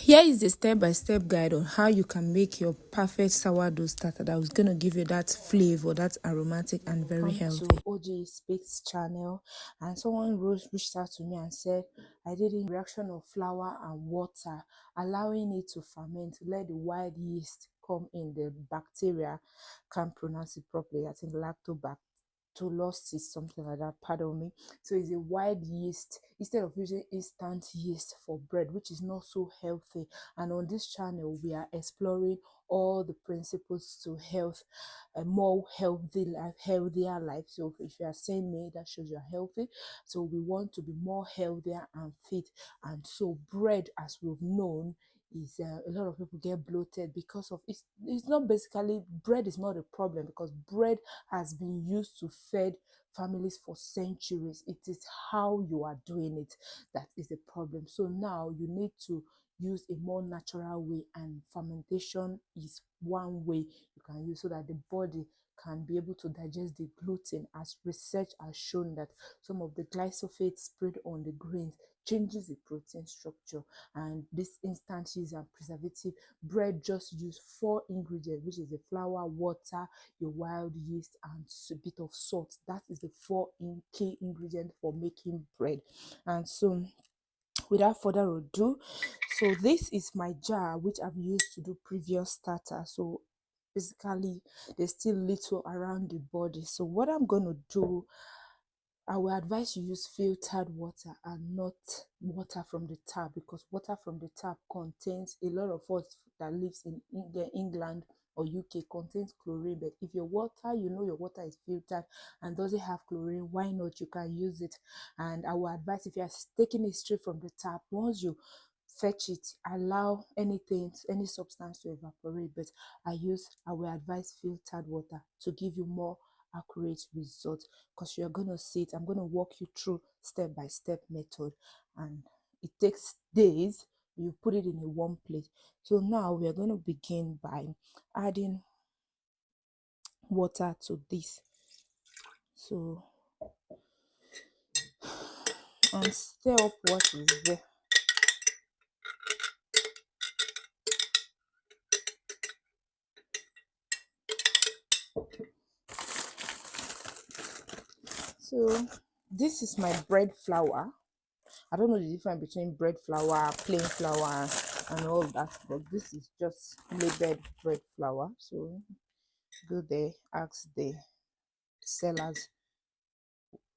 Here is a step-by-step guide on how you can make your perfect sourdough starter that is going to give you that flavor, that aromatic and very healthy. To OJ Speaks channel, and someone reached out to me and said I did a reaction of flour and water, allowing it to ferment, to let the wild yeast come in. The bacteria, can't pronounce it properly, I think lactobacillus is something like that, pardon me. So it's a wild yeast instead of using instant yeast for bread, which is not so healthy. And on this channel we are exploring all the principles to health, a more healthy life, healthier life. So if you are saying me, that shows you're healthy. So we want to be more healthier and fit. And so bread, as we've known, is a lot of people get bloated because of it's not basically, bread is not a problem, because bread has been used to feed families for centuries. It is how you are doing it that is the problem. So now you need to use a more natural way, and fermentation is one way you can use so that the body can be able to digest the gluten, as research has shown that some of the glyphosate sprayed on the grains changes the protein structure. And this instant yeast and preservative bread just use 4 ingredients, which is the flour, water, your wild yeast, and a bit of salt. That is the 4 key ingredients for making bread. And so without further ado, so this is my jar which I've used to do previous starter. So basically there's still little around the body. So what I'm going to do, I will advise you use filtered water and not water from the tap, because water from the tap contains, a lot of us that lives in England or UK contains chlorine. But if your water, your water is filtered and doesn't have chlorine, why not? You can use it. And I will advise, if you are taking it straight from the tap, once you fetch it, allow any substance to evaporate. But I will advise filtered water to give you more accurate results, because you're going to see it. I'm going to walk you through step-by-step method, and it takes days. You put it in a warm plate. So now we are going to begin by adding water to this. So, and stir up what is there. So this is my bread flour. I don't know the difference between bread flour, plain flour, and all that, but this is just labeled bread flour. So go there, ask the sellers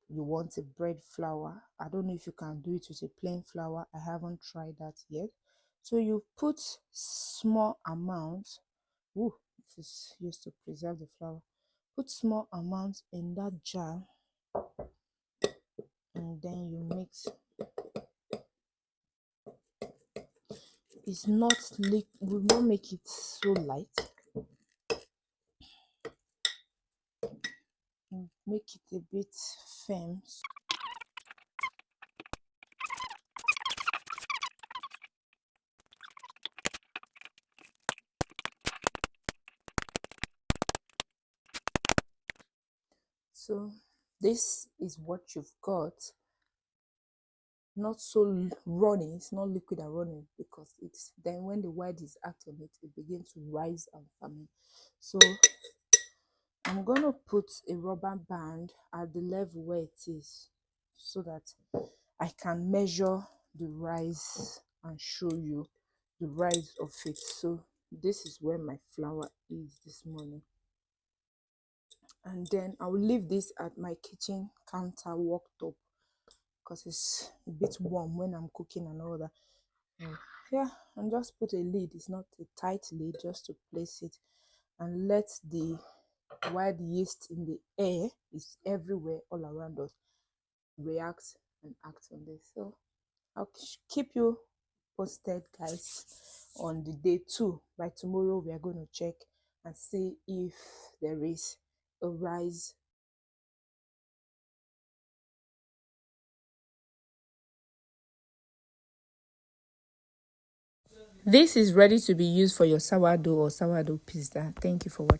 you want a bread flour. I don't know if you can do it with a plain flour. I haven't tried that yet. So you put small amounts. Ooh, this is used to preserve the flour. Put small amounts in that jar, and then you mix. It's not liquid, will not make it so light. Make it a bit firm. So this is what you've got. Not so runny, it's not liquid and running, because it's then when the white is active, it begins to rise and ferment. So I'm going to put a rubber band at the level where it is, so that I can measure the rise and show you the rise of it. So this is where my flour is this morning, and then I will leave this at my kitchen counter worktop, because it's a bit warm when I'm cooking and all that. Yeah, and just put a lid. It's not a tight lid, just to place it, and let the wild yeast in the air, is everywhere all around us, react and act on this. So I'll keep you posted, guys, on the day 2. By tomorrow we are going to check and see if there is a rise. This is ready to be used for your sourdough or sourdough pizza. Thank you for watching.